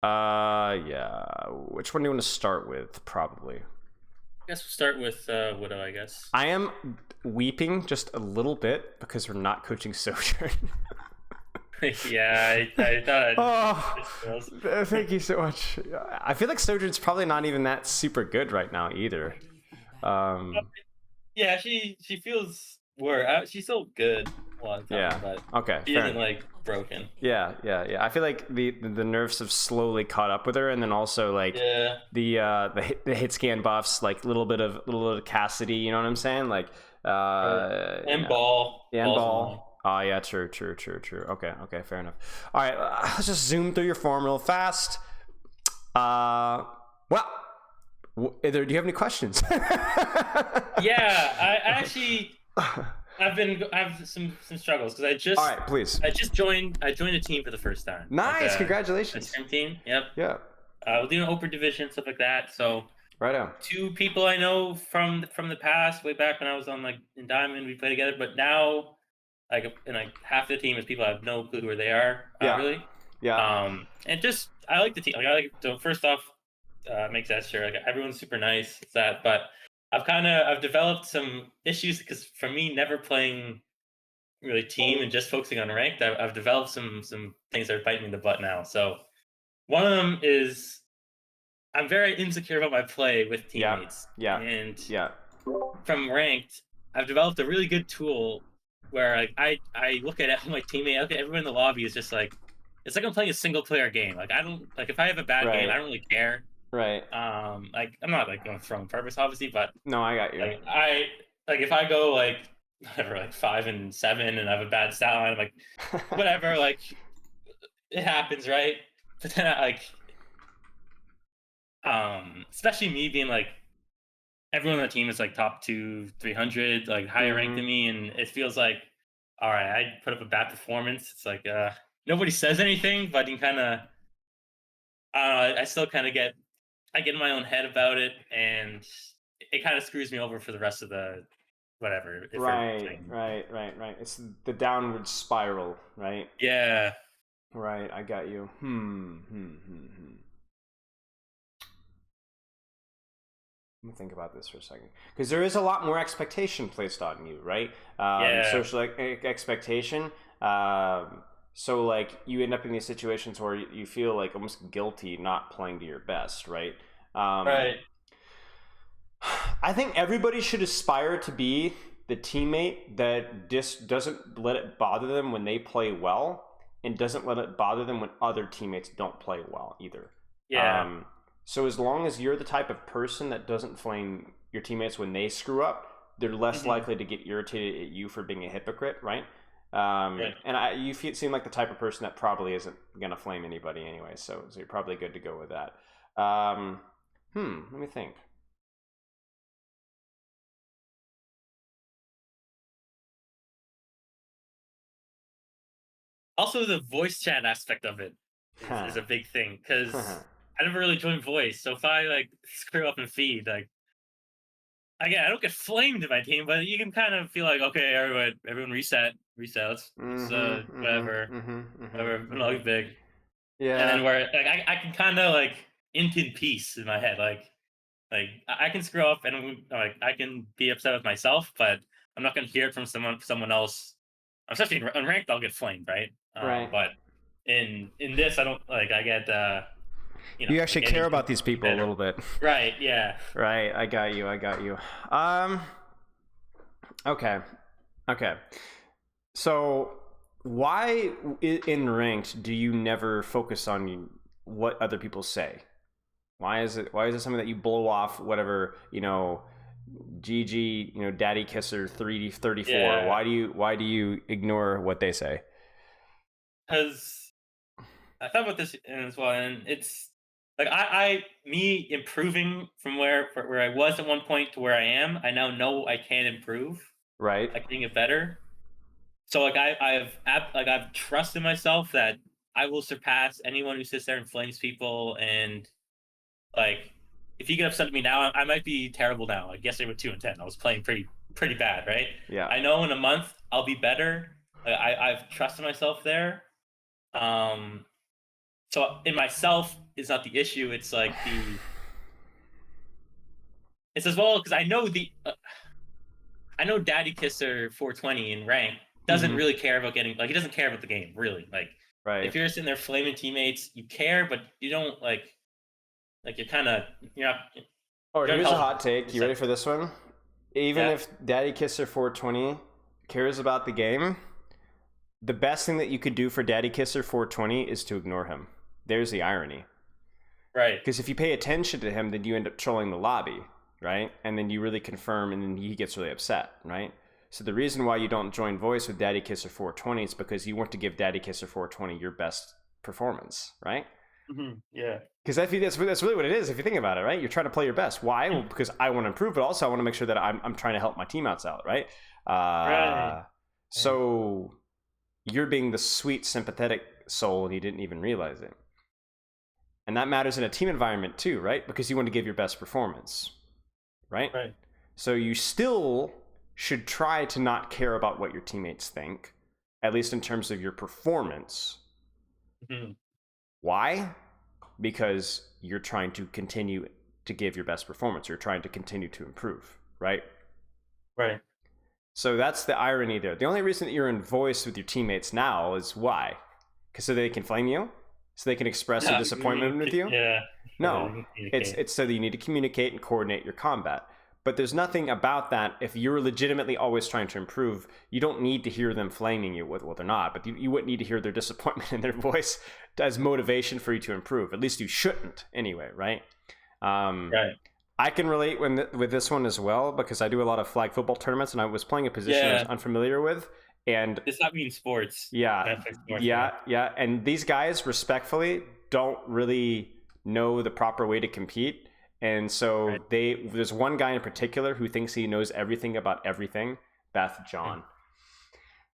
Yeah. Which one do you want to start with? Probably. I guess we'll start with Widow, I guess. I am weeping just a little bit because we're not coaching Sojourn. Yeah, I thought Oh, I'd thank you so much. I feel like Sojourn's probably not even that super good right now either. Um, Yeah, she feels she's still good a lot of the time, yeah. but Okay, she fair isn't enough. like broken. Yeah. I feel like the nerfs have slowly caught up with her, and then also like Yeah, the hit scan buffs, like little bit of Cassidy. You know what I'm saying? Like right. you And know, yeah, and ball's annoying. ball. Oh yeah, true. Okay, fair enough. All right, let's just zoom through your form real fast. Well, do you have any questions? Yeah, I actually I have some struggles because All right, please. I joined a team for the first time, like Nice, a congratulations. scrim team. Yep, Yeah, we're doing open division stuff like that. So right on. two people I know from the past, way back when I was on like in Diamond, we played together. But now, like half the team is people I have no clue who they are, Yeah, really. yeah, And just I like the team. Like I like so first off, makes that sure. Like everyone's super nice. It's that, but I've developed some issues because for me, never playing really team and just focusing on ranked, I've developed some things that are biting me in the butt now. So one of them is I'm very insecure about my play with yeah, teammates, yeah, and yeah. from ranked, I've developed a really good tool where like I look at my teammate, I look at everyone in the lobby is just like it's like I'm playing a single player game. Like I don't like if I have a bad game, I Right, don't really care. right. Like I'm not like going to throw on purpose, obviously, but No, I got you. like like if I go like whatever, like 5-7 and I have a bad stat line, I'm like whatever, like it happens, right? But then especially me being like everyone on the team is like top 300, like higher ranked Mm-hmm. than me, and it feels like, all right, I put up a bad performance. It's like nobody says anything, but you kind of, I still kind of I get in my own head about it, and it kind of screws me over for the rest of the whatever if we're Right, playing. right. It's the downward spiral, right? Yeah, Right, I got you. Hmm. Let me think about this for a second, because there is a lot more expectation placed on you, right? yeah. Social expectation. So like you end up in these situations where you feel like almost guilty not playing to your best, right? Um, Right. I think everybody should aspire to be the teammate that just doesn't let it bother them when they play well, and doesn't let it bother them when other teammates don't play well either. Yeah. Um, so as long as you're the type of person that doesn't flame your teammates when they screw up, they're less Hmm. likely to get irritated at you for being a hypocrite, right? Right. And seem like the type of person that probably isn't gonna flame anybody anyway, so you're probably good to go with that. Let me think. Also, the voice chat aspect of it is a big thing because I never really joined voice. So if I like screw up and feed, like again, I don't get flamed in my team, but you can kind of feel like, okay, everyone reset. Let's whatever, not big. And Yeah. then where like I can kind of like into peace in my head, like I can screw up and like I can be upset with myself, but I'm not gonna hear it from someone else. Especially in ranked, I'll get flamed, right? Right. But in this, I don't like. I get You like actually care anything about these people a better. little bit. Right? Yeah. Right. I got you. Um. Okay. Okay. So, why in ranked do you never focus on what other people say? Why is it? Why is it something that you blow off? Whatever GG, Daddy Kisser 334. Yeah. Why do you ignore what they say? Because I thought about this as well, and it's like me improving from where I was at one point to where I am. I now know I can improve. Right. I can get better. So like I've trusted myself that I will surpass anyone who sits there and flames people. And like if you get upset at me now, I might be terrible now. Like yesterday with 2-10, I was playing pretty bad, right? Yeah. I know in a month I'll be better. I've trusted myself there. Um, so in myself, is not the issue. It's like it's as well because I know Daddy Kisser 420 in rank doesn't really care about getting he doesn't care about the game really. Like Right. if you're sitting there flaming teammates, you care, but you don't you're kind of you're not. Oh, Don't here's a help. hot take. You ready for this one? Even Yeah. if Daddy Kisser 420 cares about the game, the best thing that you could do for Daddy Kisser 420 is to ignore him. There's the irony. Right. Because if you pay attention to him, then you end up trolling the lobby, right? And then you really confirm, and then he gets really upset, right? So the reason why you don't join voice with Daddy Kisser 420 is because you want to give Daddy Kisser 420 your best performance, right? Yeah. Because that's really what it is if you think about it, right? You're trying to play your best. Why? Well, because I want to improve, but also I want to make sure that I'm trying to help my teammates out, right? Right. So you're being the sweet, sympathetic soul, and you didn't even realize it. And that matters in a team environment too, right? Because you want to give your best performance, right? Right. So you still should try to not care about what your teammates think, at least in terms of your performance. Why? Because you're trying to continue to give your best performance. You're trying to continue to improve, right? Right. So that's the irony there. The only reason that you're in voice with your teammates now is why? Because so they can flame you? So they can express their disappointment with you? Yeah. No, it's so that you need to communicate and coordinate your combat. But there's nothing about that. If you're legitimately always trying to improve, you don't need to hear them flaming you. Well, they're not, but you wouldn't need to hear their disappointment in their voice as motivation for you to improve. At least you shouldn't anyway, right? Right. I can relate with this one as well because I do a lot of flag football tournaments, and I was playing a position I was unfamiliar with. And does that mean sports? Yeah. And these guys, respectfully, don't really know the proper way to compete. And so there's one guy in particular who thinks he knows everything about everything. Beth John.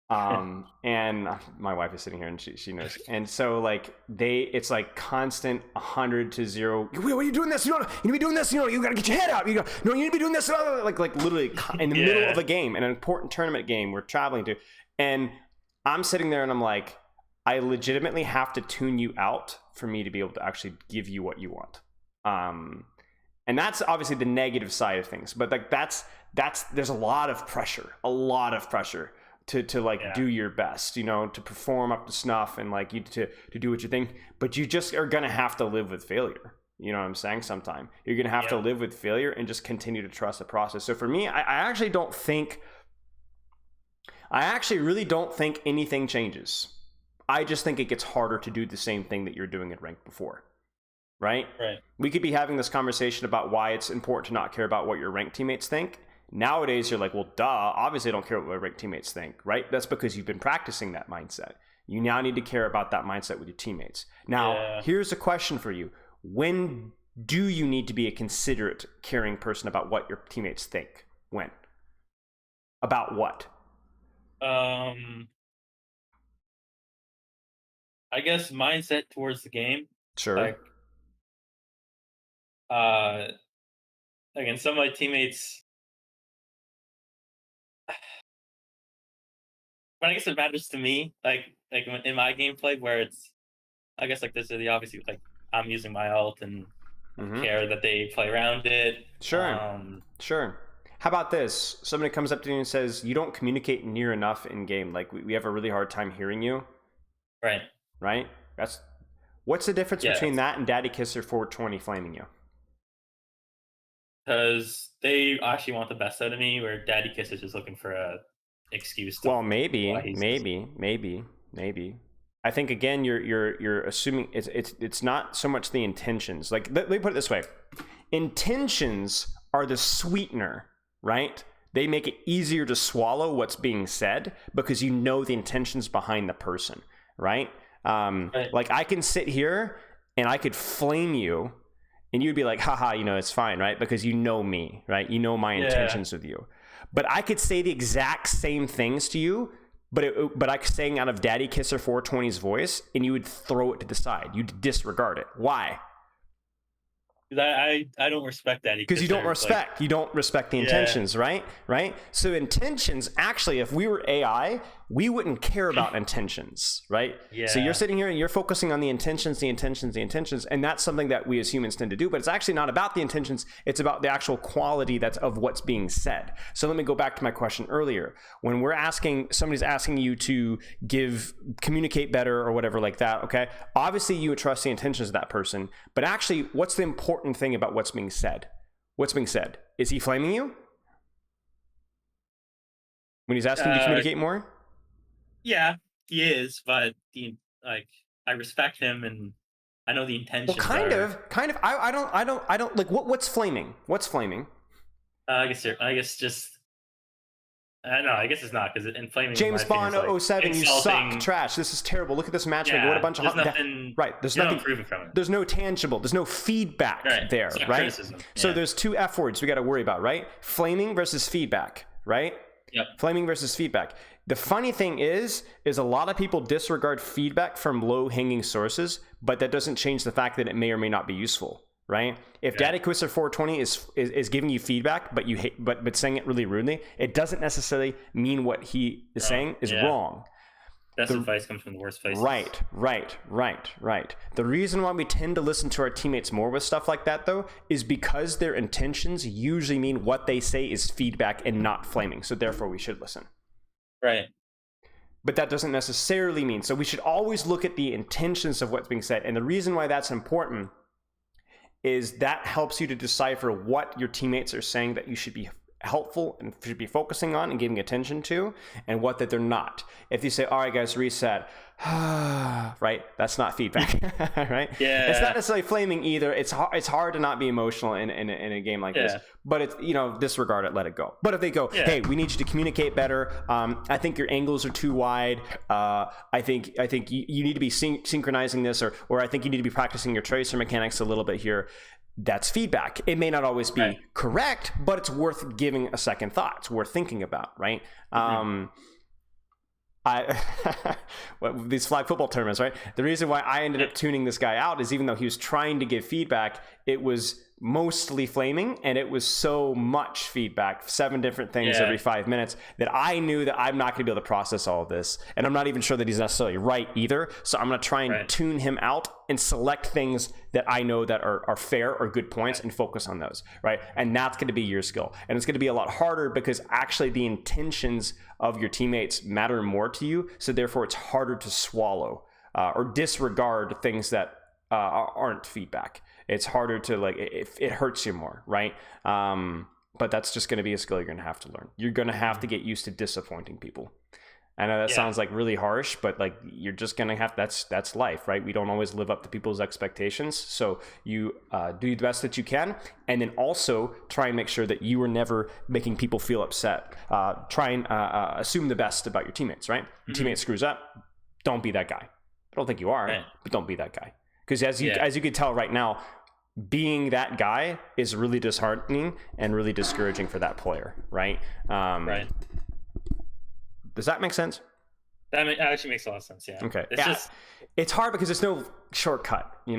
And my wife is sitting here and she knows. And so it's like constant 100 to 0. What are you doing this? You need to be doing this. You got to get your head out. You need to be doing this. Like literally in the middle of a game, an important tournament game we're traveling to. And I'm sitting there and I'm like, I legitimately have to tune you out for me to be able to actually give you what you want. And that's obviously the negative side of things, but there's a lot of pressure to do your best, to perform up to snuff and you to do what you think, but you just are going to have to live with failure. You know what I'm saying? Sometime you're going to have to live with failure and just continue to trust the process. So for me, I actually really don't think anything changes. I just think it gets harder to do the same thing that you're doing at rank before. Right? We could be having this conversation about why it's important to not care about what your ranked teammates think. Nowadays, you're like, well, duh, obviously I don't care what my ranked teammates think, right? That's because you've been practicing that mindset. You now need to care about that mindset with your teammates. Now, here's a question for you. When do you need to be a considerate, caring person about what your teammates think? When? About what? I guess mindset towards the game. Sure. Again, some of my teammates, but I guess it matters to me, in my gameplay where it's, I guess this is obviously I'm using my ult and care that they play around it. Sure. Sure. How about this? Somebody comes up to you and says, you don't communicate near enough in game. We have a really hard time hearing you. Right? What's the difference between that and Daddy Kisser 420 flaming you? Because they actually want the best out of me, where Daddy Kiss is just looking for a excuse. Well, maybe. I think again, you're assuming it's not so much the intentions. Let me put it this way: intentions are the sweetener, right? They make it easier to swallow what's being said because you know the intentions behind the person, right? I can sit here and I could flame you. And you'd be like, haha, it's fine, right? Because you know me, right? You know my intentions with you. But I could say the exact same things to you, but I could saying out of Daddy Kisser 420's voice, and you would throw it to the side. You'd disregard it. Why? I don't respect Daddy Kisser. Because you don't respect the intentions, right? So intentions, actually, if we were AI, we wouldn't care about intentions, right? Yeah. So you're sitting here and you're focusing on the intentions, and that's something that we as humans tend to do, but it's actually not about the intentions, it's about the actual quality that's of what's being said. So let me go back to my question earlier. When somebody's asking you to communicate better or whatever like that, okay? Obviously you would trust the intentions of that person, but actually what's the important thing about what's being said? What's being said? Is he flaming you? When he's asking you to communicate more? Yeah, he is, but I respect him and I know the intentions. Well, kind of. I don't like what's flaming? What's flaming? I guess just. No, I guess it's not because in flaming. James Bond 007, you suck, trash. This is terrible. Look at this matchmaking. What a bunch of nothing. Right. There's nothing improving from it. There's no tangible. There's no feedback there, right? Criticism. So there's two F words we got to worry about, right? Flaming versus feedback, right? Yep. Flaming versus feedback. The funny thing is a lot of people disregard feedback from low-hanging sources, but that doesn't change the fact that it may or may not be useful, right? If Daddy Quisser 420 is giving you feedback, but you hate, but saying it really rudely, it doesn't necessarily mean what he is saying is wrong. Best advice comes from the worst places. Right. The reason why we tend to listen to our teammates more with stuff like that, though, is because their intentions usually mean what they say is feedback and not flaming. So therefore, we should listen. Right. But that doesn't necessarily mean. So we should always look at the intentions of what's being said. And the reason why that's important is that helps you to decipher what your teammates are saying that you should be helpful and should be focusing on and giving attention to, and what that they're not. If you say, all right guys, reset, right, that's not feedback. Right? Yeah, it's not necessarily flaming either. It's hard to not be emotional in a game like this, but it's, disregard it, let it go. But if they go, hey, we need you to communicate better, I think your angles are too wide, I think you need to be synchronizing this, or I think you need to be practicing your tracer mechanics a little bit here, that's feedback. It may not always be correct, but it's worth giving a second thought. It's worth thinking about, right? These flag football tournaments, right? The reason why I ended up tuning this guy out is even though he was trying to give feedback, it was mostly flaming, and it was so much feedback, 7 different things every 5 minutes, that I knew that I'm not going to be able to process all of this, and I'm not even sure that he's necessarily right either. So I'm going to try and tune him out and select things that I know that are fair or good points and focus on those, right? And that's going to be your skill, and it's going to be a lot harder because actually the intentions of your teammates matter more to you, so therefore it's harder to swallow or disregard things that aren't feedback. It's harder to it hurts you more, right? But that's just going to be a skill you're going to have to learn. You're going to have to get used to disappointing people. I know that sounds like really harsh, but you're just going to have, that's life, right? We don't always live up to people's expectations. So you do the best that you can, and then also try and make sure that you are never making people feel upset. Try and assume the best about your teammates, right? Your teammate screws up, don't be that guy. I don't think you are, but don't be that guy. Because as you can tell right now, being that guy is really disheartening and really discouraging for that player, right? Right. Does that make sense? That actually makes a lot of sense, yeah. Okay. It's hard because there's no shortcut, Yeah,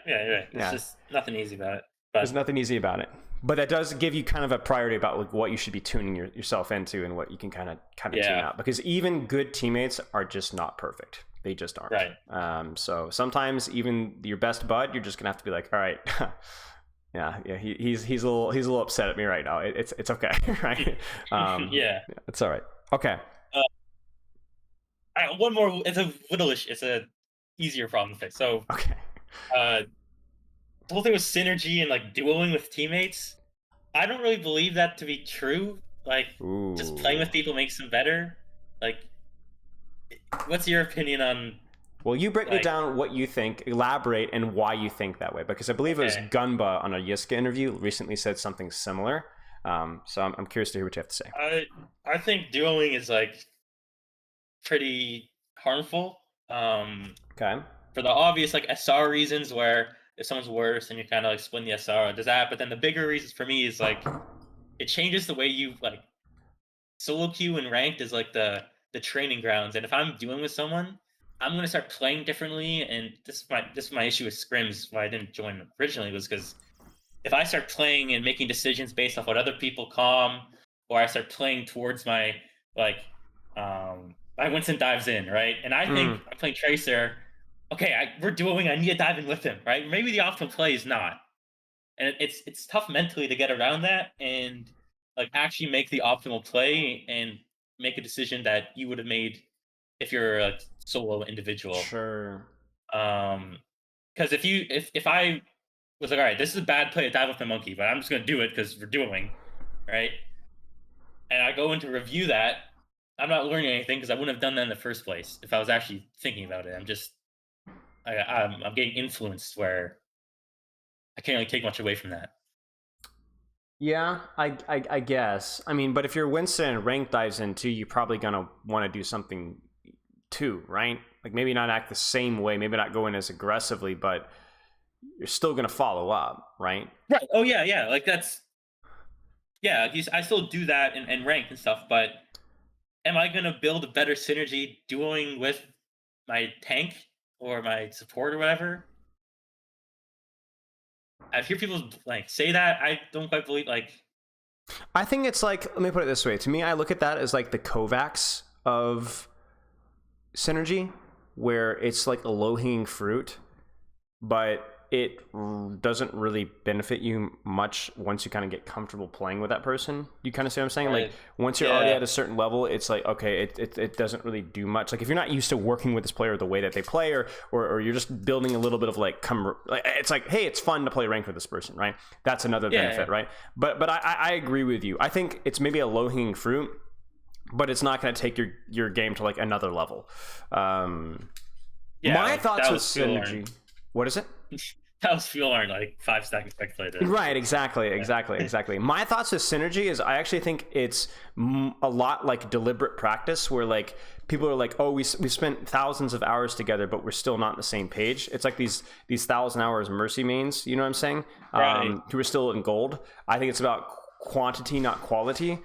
right. It's just nothing easy about it. There's nothing easy about it. But that does give you kind of a priority about what you should be tuning yourself into and what you can kind of tune out. Because even good teammates are just not perfect. They just aren't. Right. So sometimes even your best bud, you're just gonna have to be like, all right, he's a little upset at me right now. It's okay, right? It's all right. Okay. One more. It's a whittleish. It's a easier problem to fix. So okay. The whole thing with synergy and duoing with teammates, I don't really believe that to be true. Just playing with people makes them better. What's your opinion on? Well, you break it down what you think, elaborate, and why you think that way. Because I believe it was Gunba on a Yiska interview recently said something similar. So I'm curious to hear what you have to say. I think duoing is pretty harmful. Okay. For the obvious SR reasons, where if someone's worse and you kind of split the SR, does that? But then the bigger reasons for me is it changes the way you solo queue and ranked is the training grounds. And if I'm dueling with someone, I'm gonna start playing differently. And this is my issue with scrims. Why I didn't join originally was because if I start playing and making decisions based off what other people calm, or I start playing towards my My Winston dives in, right? And I think Mm, I'm playing Tracer. Okay, we're dueling. I need to dive in with him, right? Maybe the optimal play is not, and it's tough mentally to get around that and like actually make the optimal play and make a decision that you would have made if you're a solo individual. sure. Um, because if I was like, all right, this is a bad play to dive with the monkey, but I'm just gonna do it because we're dueling, right? And I go in to review that, I'm not learning anything because I wouldn't have done that in the first place if I was actually thinking about it. I'm getting influenced where I can't really take much away from that. Yeah, I guess. I mean, but if your Winston and rank dives in too, you're probably gonna want to do something too, right? Like maybe not act the same way, maybe not go in as aggressively, but you're still gonna follow up, right? Right. Oh yeah, yeah. Like that's yeah. I still do that and rank and stuff, but am I gonna build a better synergy dueling with my tank or my support or whatever? I hear people like say that. I don't quite believe like I think it's like, let me put it this way. To me, I look at that as like the Kovacs of synergy, where it's like a low hanging fruit, but it doesn't really benefit you much once you kind of get comfortable playing with that person. You kind of see what I'm saying? Like right. once you're already Yeah. at a certain level, it's like, okay, it doesn't really do much. Like if you're not used to working with this player the way that they play, or you're just building a little bit of like, it's like, hey, it's fun to play ranked with this person, right? That's another Yeah. benefit, right? But I agree with you. I think it's maybe a low hanging fruit, but it's not going to take your game to like another level. Yeah. My Like thoughts that with was fuel earned. synergy. What is it? That was fuel earned like 5 seconds I played it. Right, exactly, Yeah. exactly, exactly. My thoughts with synergy is I actually think it's a lot like deliberate practice where like people are like, oh, we spent thousands of hours together, but we're still not on the same page. It's like these 1,000 hours mercy mains, you know what I'm saying? Right. Who are still in gold. I think it's about quantity, not quality.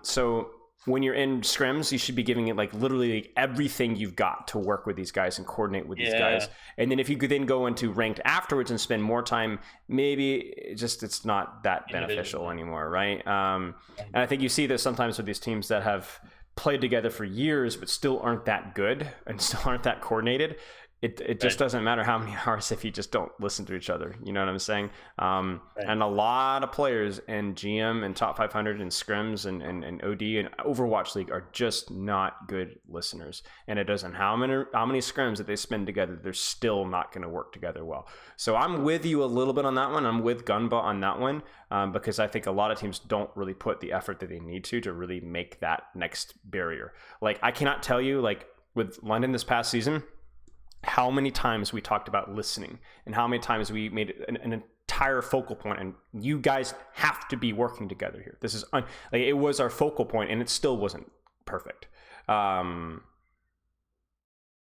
So when you're in scrims, you should be giving it like literally like everything you've got to work with these guys and coordinate with these guys. Yeah. And then if you could then go into ranked afterwards and spend more time, maybe it's not that beneficial Individual. anymore, right? And Right. I think you see this sometimes with these teams that have played together for years but still aren't that good and still aren't that coordinated. It just Right. doesn't matter how many hours if you just don't listen to each other. You know what I'm saying? Right. And a lot of players in GM and top 500 and scrims and OD and Overwatch League are just not good listeners. And it doesn't how many scrims that they spend together, they're still not going to work together well. So I'm with you a little bit on that one. I'm with Gunba on that one because I think a lot of teams don't really put the effort that they need to really make that next barrier. Like I cannot tell you like with London this past season how many times we talked about listening and how many times we made an entire focal point and you guys have to be working together here. This is like it was our focal point and it still wasn't perfect.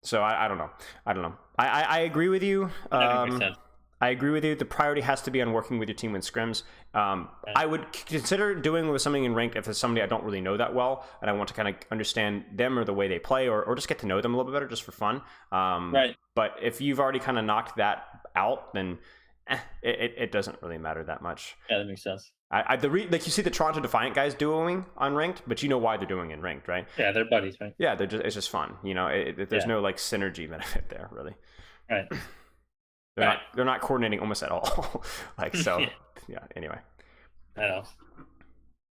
So I don't know. I agree with you. That makes sense. I agree with you. The priority has to be on working with your team in scrims. Right. I would consider doing with something in ranked if it's somebody I don't really know that well and I want to kind of understand them or the way they play or just get to know them a little bit better just for fun. Right. But if you've already kind of knocked that out, then it doesn't really matter that much. Yeah, that makes sense. Like you see the Toronto Defiant guys doing on ranked, but you know why they're doing in ranked, right? Yeah, they're buddies, right? Yeah, it's just fun. You know, there's Yeah. no like synergy benefit there really. Right. They're Right. not coordinating almost at all. Like so, Yeah. yeah. Anyway, I know.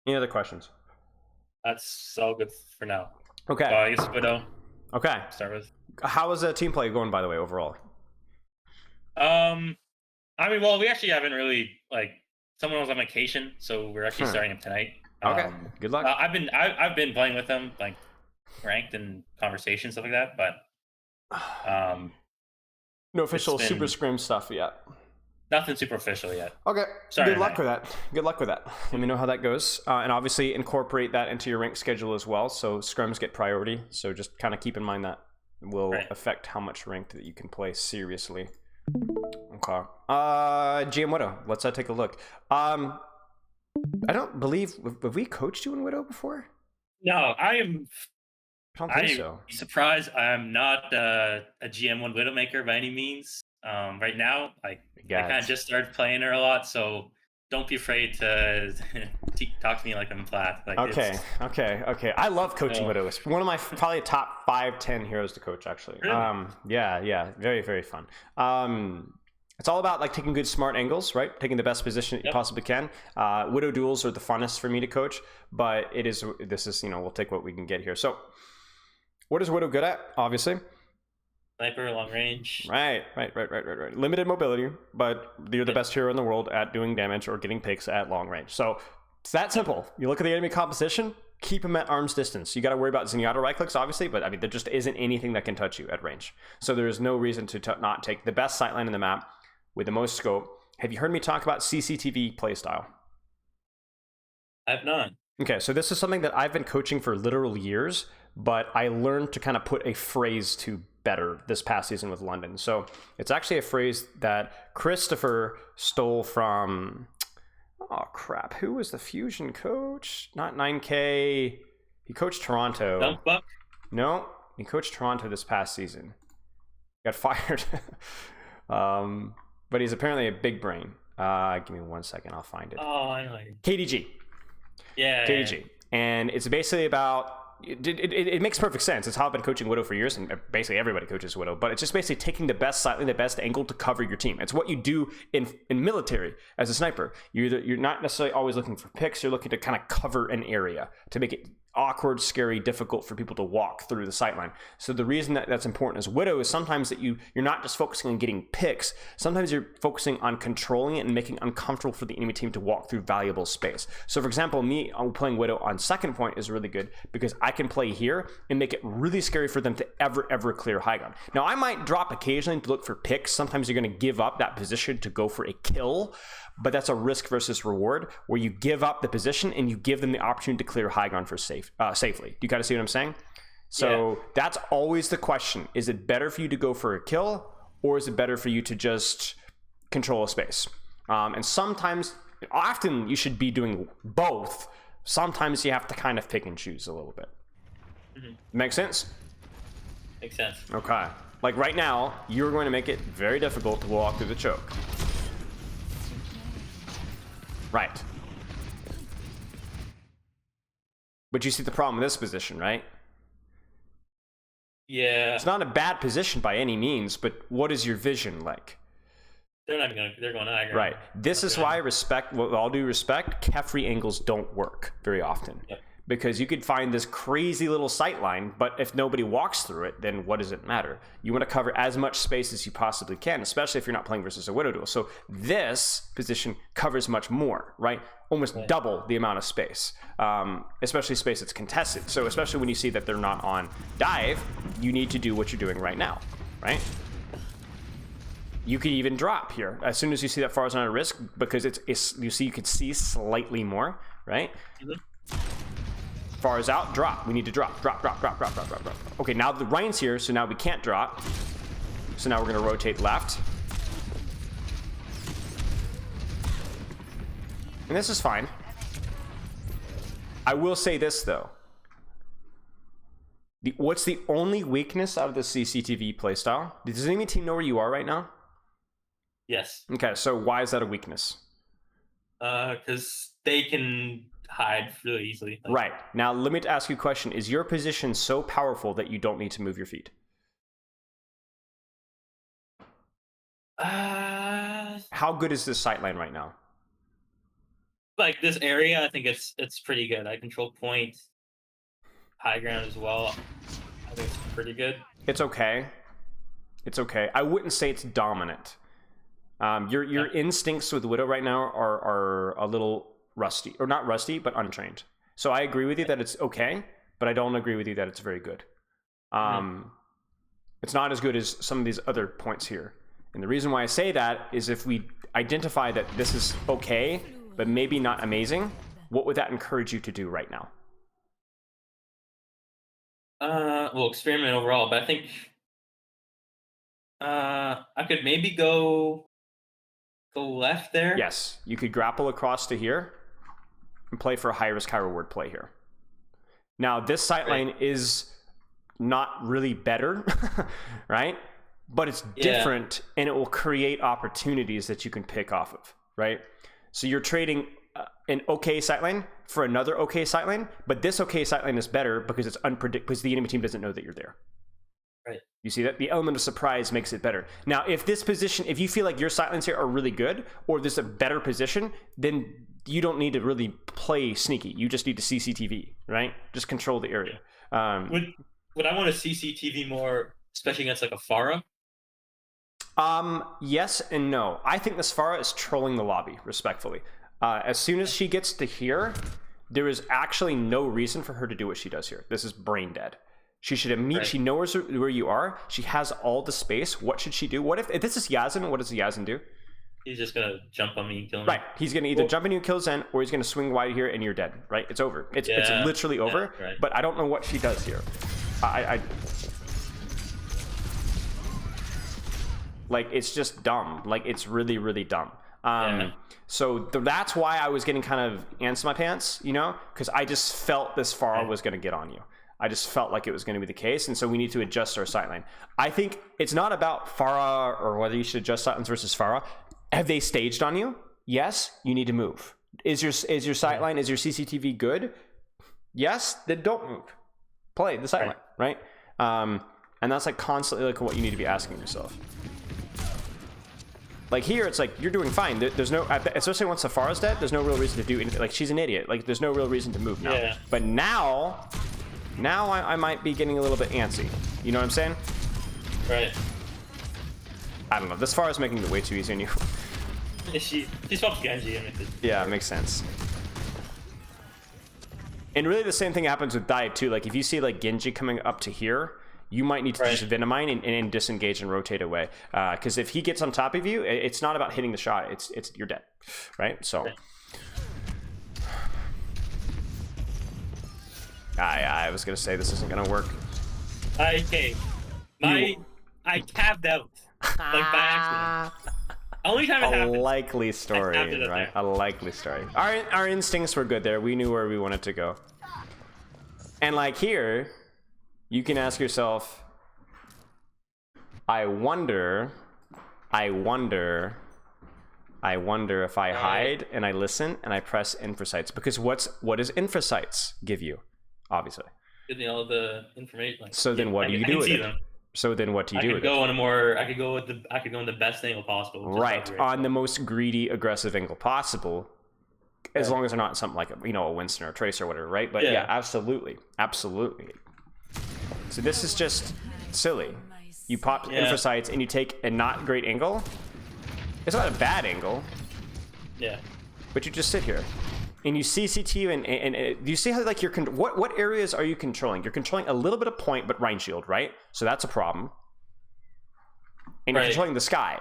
any other questions? That's all good for now. Okay. I guess Widow Okay. start with. How is the team play going, by the way, overall? Um, I mean, well, we actually haven't really like someone was on vacation, so we're actually Hmm. starting him tonight. Okay. Good luck. I've been playing with them like ranked and conversation stuff like that, but um, No official been- super scrim stuff yet. nothing super official yet. Okay. Sorry, Good luck Mike. with that. Good luck with that. Let me know how that goes. And obviously incorporate that into your rank schedule as well. So scrims get priority. So just kind of keep in mind that will Right. affect how much ranked that you can play seriously. Okay. GM Widow. Let's take a look. I don't believe have we coached you in Widow before? No, I am. I don't think I so. be surprised. I'm not a GM1 Widowmaker by any means. Right now, like I kind of Gags. just started playing her a lot, so don't be afraid to talk to me like I'm flat. Like Okay, okay. I love coaching Widow. It's one of my probably top 5-10 heroes to coach, actually. Really? Yeah, very, very fun. It's all about like taking good smart angles, right? Taking the best position that you possibly can. Widow duels are the funnest for me to coach, but this is we'll take what we can get here. So what is Widow good at? Obviously. Sniper, long range. Right. Limited mobility, but you're the best hero in the world at doing damage or getting picks at long range. So it's that simple. You look at the enemy composition, keep them at arm's distance. You got to worry about Zenyatta right clicks, obviously, but I mean, there just isn't anything that can touch you at range. So there is no reason to not take the best sightline in the map with the most scope. Have you heard me talk about CCTV playstyle? I've not. Okay, so this is something that I've been coaching for literal years, but I learned to kind of put a phrase to better this past season with London. So it's actually a phrase that Christopher stole from, oh crap, who was the Fusion coach? Not 9K. He coached Toronto. Dunkbuck? No, he coached Toronto this past season. Got fired. But he's apparently a big brain. Give me 1 second, I'll find it. Oh, I know. KDG. Yeah. KDG. Yeah. And it's basically about, it makes perfect sense. It's how I've been coaching Widow for years, and basically everybody coaches Widow, but it's just basically taking the best sightline, the best angle to cover your team. It's what you do in military as a sniper. You're not necessarily always looking for picks, you're looking to kind of cover an area to make it awkward, scary, difficult for people to walk through the sightline. So the reason that that's important as Widow is sometimes that you're not just focusing on getting picks, sometimes you're focusing on controlling it and making it uncomfortable for the enemy team to walk through valuable space. So for example, me playing Widow on second point is really good because I can play here and make it really scary for them to ever clear high ground. Now I might drop occasionally to look for picks. Sometimes you're going to give up that position to go for a kill, but that's a risk versus reward where you give up the position and you give them the opportunity to clear high ground for safely. Do you kind of see what I'm saying? So that's always the question. Is it better for you to go for a kill or is it better for you to just control a space? And often you should be doing both. Sometimes you have to kind of pick and choose a little bit. Make sense? Makes sense. Okay. Like right now, you're going to make it very difficult to walk through the choke. Right. But you see the problem with this position, right? Yeah. It's not a bad position by any means, but what is your vision like? They're not going to, they're going high ground. Right. This is why with all due respect, Kefri angles don't work very often. Yep. Because you could find this crazy little sight line, but if nobody walks through it, then what does it matter? You want to cover as much space as you possibly can, especially if you're not playing versus a Widow duel. So this position covers much more, right? Almost double the amount of space, especially space that's contested. So especially when you see that they're not on dive, you need to do what you're doing right now, right? You could even drop here as soon as you see that Far's on a risk because you can see slightly more, right? Far as out, drop. We need to drop. Okay, now the Ryan's here, so now we can't drop. So now we're going to rotate left. And this is fine. I will say this, though. What's the only weakness out of the CCTV playstyle? Does any team know where you are right now? Yes. Okay, so why is that a weakness? Because they can hide really easily. Right. Now, let me ask you a question. Is your position so powerful that you don't need to move your feet? How good is this sightline right now? Like this area, I think it's pretty good. I control point, high ground as well. I think it's pretty good. It's okay. It's okay. I wouldn't say it's dominant. Your instincts with Widow right now are a little rusty, or not rusty, but untrained. So I agree with you that it's okay, but I don't agree with you that it's very good. It's not as good as some of these other points here. And the reason why I say that is if we identify that this is okay, but maybe not amazing, what would that encourage you to do right now? Well, experiment overall, but I think I could maybe go left there. Yes, you could grapple across to here and play for a high risk, high reward play here. Now, this sightline is not really better, right? But it's different and it will create opportunities that you can pick off of, right? So you're trading an okay sightline for another okay sightline, but this okay sightline is better because it's unpredictable, because the enemy team doesn't know that you're there. Right. You see that? The element of surprise makes it better. Now, if this position, if you feel like your sightlines here are really good, or there's a better position, then you don't need to really play sneaky. You just need to CCTV, right? Just control the area. Would I want to CCTV more, especially against like a Pharah? Yes and no. I think this Pharah is trolling the lobby, respectfully. As soon as she gets to here, there is actually no reason for her to do what she does here. This is brain dead. She should immediately, Right. she knows where you are. She has all the space. What should she do? What if this is Yazin? What does Yazin do? He's just gonna jump on me and kill me. Right. He's going to either jump into you and kill Zen, or he's going to swing wide here and you're dead. Right? It's over. It's literally over. Yeah, right. But I don't know what she does here. Like, it's just dumb. Like, it's really, really dumb. So that's why I was getting kind of ants in my pants, you know, because I just felt this Pharah was going to get on you. I just felt like it was going to be the case, and so we need to adjust our sightline. I think it's not about Pharah or whether you should adjust sightlines versus Pharah. Have they staged on you? Yes, you need to move. Is your sightline, is your CCTV good? Yes, then don't move. Play the sightline, right? And that's like constantly like what you need to be asking yourself. Like here, it's like you're doing fine. There's no, especially once Safara's dead, there's no real reason to do anything. Like she's an idiot. Like there's no real reason to move now. Yeah. But now I might be getting a little bit antsy. You know what I'm saying? Right. I don't know. This Pharah's making it way too easy on you. She swaps Genji. Yeah, it makes sense. And really the same thing happens with dive too. Like if you see like Genji coming up to here, you might need to just Venomine and disengage and rotate away. Because if he gets on top of you, it's not about hitting the shot. It's you're dead, right? So. I was gonna say this isn't gonna work. I tabbed out like by accident. Only time it happened. A likely story, right? A likely story. Our instincts were good there. We knew where we wanted to go. And like here, you can ask yourself, I wonder if I hide and I listen and I press infrasights, because what does infrasights give you? Obviously. Give me all the information. Like, so then what do you do with it? So then what do you do with it? I could go in the best angle possible. Right, on the most greedy, aggressive angle possible. As long as they're not something like a Winston or a Tracer or whatever, right? But yeah, absolutely. So this is just silly. You pop infrasights and you take a not great angle. It's not a bad angle. Yeah. But you just sit here. And you CCT and do you see how like what areas are you controlling? You're controlling a little bit of point, but Rhine Shield, right? So that's a problem. And you're controlling the sky.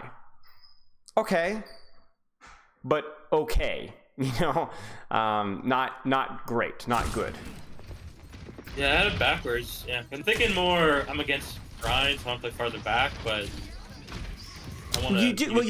Okay. But okay. You know? Not great, not good. Yeah, I had it backwards. Yeah. I'm thinking more I'm against Rhine, so I want to play farther back, but you do. Because,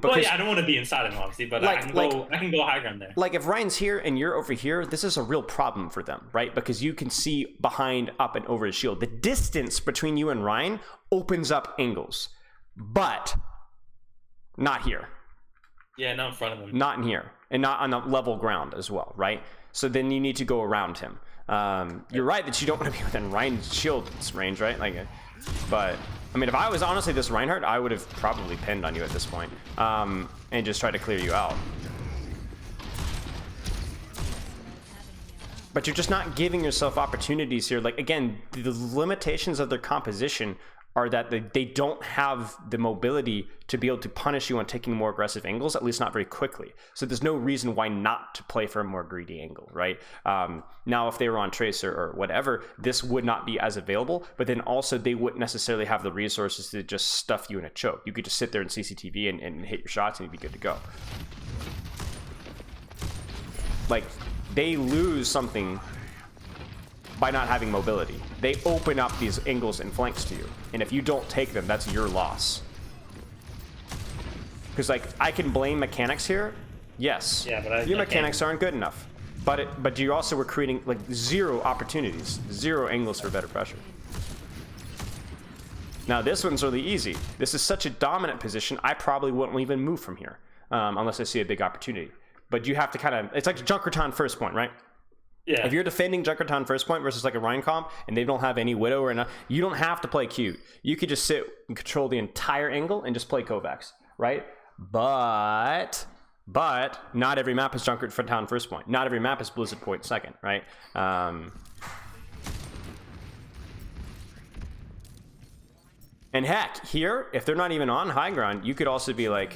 well, yeah, I don't want to be inside him, obviously, but I can go high ground there. Like if Ryan's here and you're over here, this is a real problem for them, right? Because you can see behind, up, and over his shield. The distance between you and Ryan opens up angles, but not here. Yeah, not in front of him. Not in here, and not on the level ground as well, right? So then you need to go around him. You're right that you don't want to be within Ryan's shield's range, right? But I mean, if I was honestly this Reinhardt, I would have probably pinned on you at this point, and just tried to clear you out. But you're just not giving yourself opportunities here. Like again, the limitations of their composition are that they don't have the mobility to be able to punish you on taking more aggressive angles, at least not very quickly. So there's no reason why not to play for a more greedy angle, right? Now, if they were on Tracer or whatever, this would not be as available, but then also they wouldn't necessarily have the resources to just stuff you in a choke. You could just sit there in CCTV and hit your shots and you'd be good to go. Like, they lose something by not having mobility. They open up these angles and flanks to you. And if you don't take them, that's your loss. Because like, I can blame mechanics here. Yes. Yeah, but your mechanics aren't good enough. But you also were creating like zero opportunities, zero angles for better pressure. Now this one's really easy. This is such a dominant position, I probably wouldn't even move from here. unless I see a big opportunity. But you have to kind of, it's like Junkerton first point, right? Yeah. If you're defending Junkerton first point versus like a Rhine comp and they don't have any Widow or enough, you don't have to play cute. You could just sit and control the entire angle and just play Kovacs, right? But not every map is Junkerton first point. Not every map is Blizzard point second, right? And heck, here, if they're not even on high ground, you could also be like,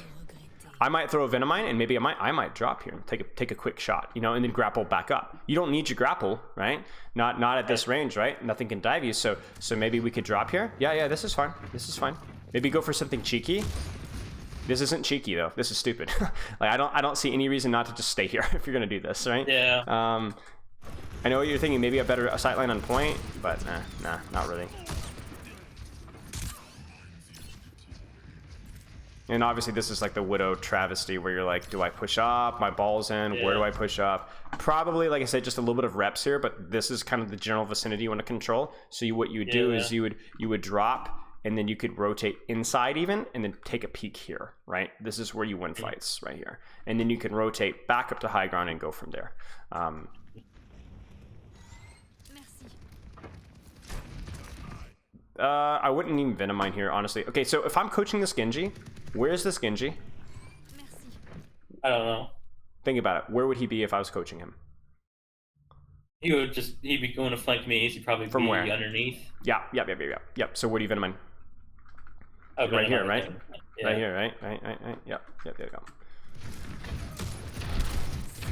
I might throw a Venomine and maybe I might drop here and take a quick shot, you know, and then grapple back up. You don't need your grapple, right? Not at this range, right? Nothing can dive you, so maybe we could drop here. Yeah, this is fine. This is fine. Maybe go for something cheeky. This isn't cheeky though. This is stupid. Like I don't see any reason not to just stay here if you're gonna do this, right? Yeah. I know what you're thinking. Maybe a better sightline on point, but nah, not really. And obviously this is like the Widow travesty where you're like, do I push up? My ball's in. Yeah. Where do I push up? Probably, like I said, just a little bit of reps here, but this is kind of the general vicinity you want to control. So what you would do is you would drop, and then you could rotate inside even, and then take a peek here, right? This is where you win fights, right here. And then you can rotate back up to high ground and go from there. I wouldn't even Venomine here, honestly. Okay, so if I'm coaching this Genji, where's this Genji? I don't know. Think about it. Where would he be if I was coaching him? He'd be going to flank me. He'd probably From be where? Underneath. Yep. So where do you Venomine? Oh, right here, right? Yeah. Right here, right? Yep.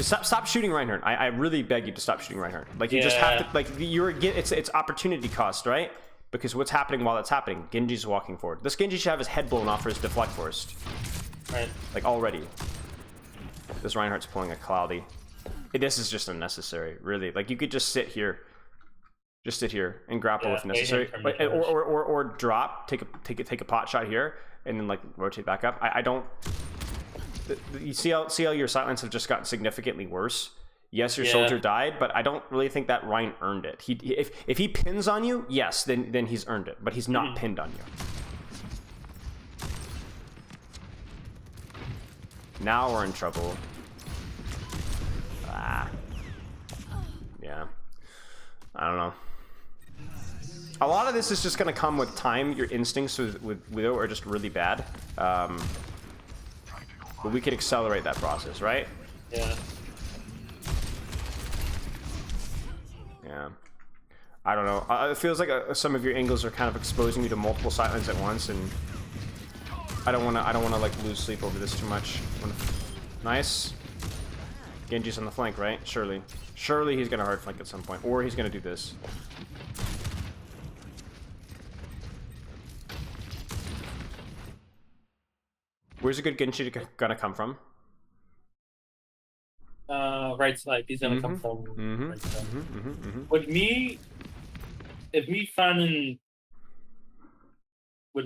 Stop shooting Reinhardt. I really beg you to stop shooting Reinhardt. Like you just have to, like it's opportunity cost, right? Because what's happening while it's happening? Genji's walking forward. This Genji should have his head blown off for his deflect first. Right. Like already. This Reinhardt's pulling a cloudy. This is just unnecessary, really. Like you could just sit here. Just sit here and grapple if necessary. Or drop, take a pot shot here, and then like rotate back up. I don't. You see how your sightlines have just gotten significantly worse. Yes, your soldier died, but I don't really think that Ryan earned it. If he pins on you, yes, then he's earned it. But he's not pinned on you. Now we're in trouble. Yeah. I don't know. A lot of this is just going to come with time. Your instincts with Widow are just really bad. But we can accelerate that process, right? Yeah. Yeah. I don't know. It feels like some of your angles are kind of exposing you to multiple sightlines at once, and I don't want to like lose sleep over this too much. Nice. Genji's on the flank, right? Surely he's gonna hard flank at some point, or he's gonna do this. Where's a good Genji gonna come from? Right side. He's gonna come from right side. Would me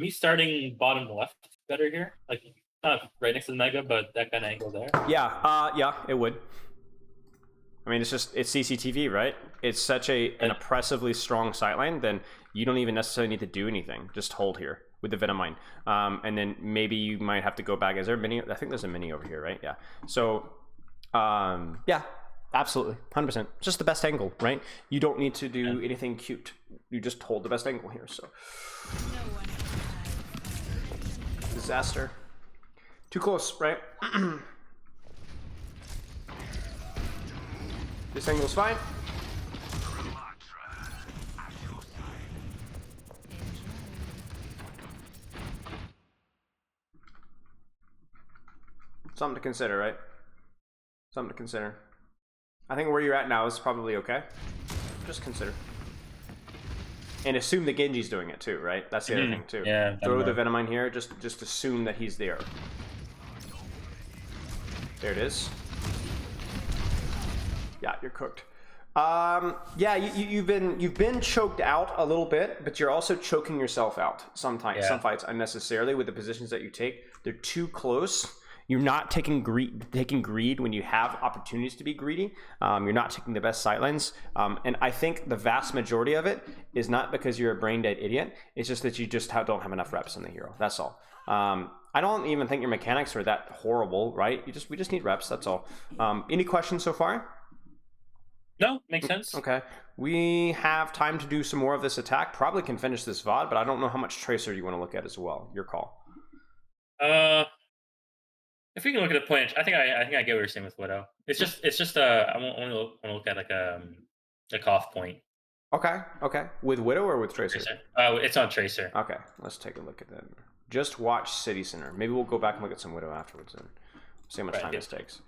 starting bottom left better here? Like not right next to the Mega, but that kind of angle there. Yeah, it would. I mean, it's CCTV, right? It's such an oppressively strong sightline, then you don't even necessarily need to do anything. Just hold here with the Venomine. And then maybe you might have to go back. Is there a mini? I think there's a mini over here, right? Yeah. So, yeah, absolutely. 100%. Just the best angle, right? You don't need to do anything cute. You just hold the best angle here, so. Disaster. Too close, right? This angle's fine. Something to consider, right? Something to consider. I think where you're at now is probably okay. Just consider. And assume that Genji's doing it too, right? That's the other thing too. Yeah. Throw the Venomine here, just assume that he's there. There it is. Yeah, you're cooked. Yeah, you've been choked out a little bit, but you're also choking yourself out sometimes. Some fights unnecessarily with the positions that you take. They're too close. You're not taking greed when you have opportunities to be greedy. You're not taking the best sightlines. And I think the vast majority of it is not because you're a brain dead idiot. It's just that you just don't have enough reps in the hero. That's all. I don't even think your mechanics are that horrible, right? We just need reps, that's all. Any questions so far? No, makes sense. Okay. We have time to do some more of this attack. Probably can finish this VOD, but I don't know how much Tracer you want to look at as well. Your call. If we can look at a point, I think I get what you're saying with Widow. It's just I want to look at like a off point. Okay. With Widow or with Tracer? It's on Tracer. Okay, let's take a look at that. Just watch City Center. Maybe we'll go back and look at some Widow afterwards and see how much time this takes.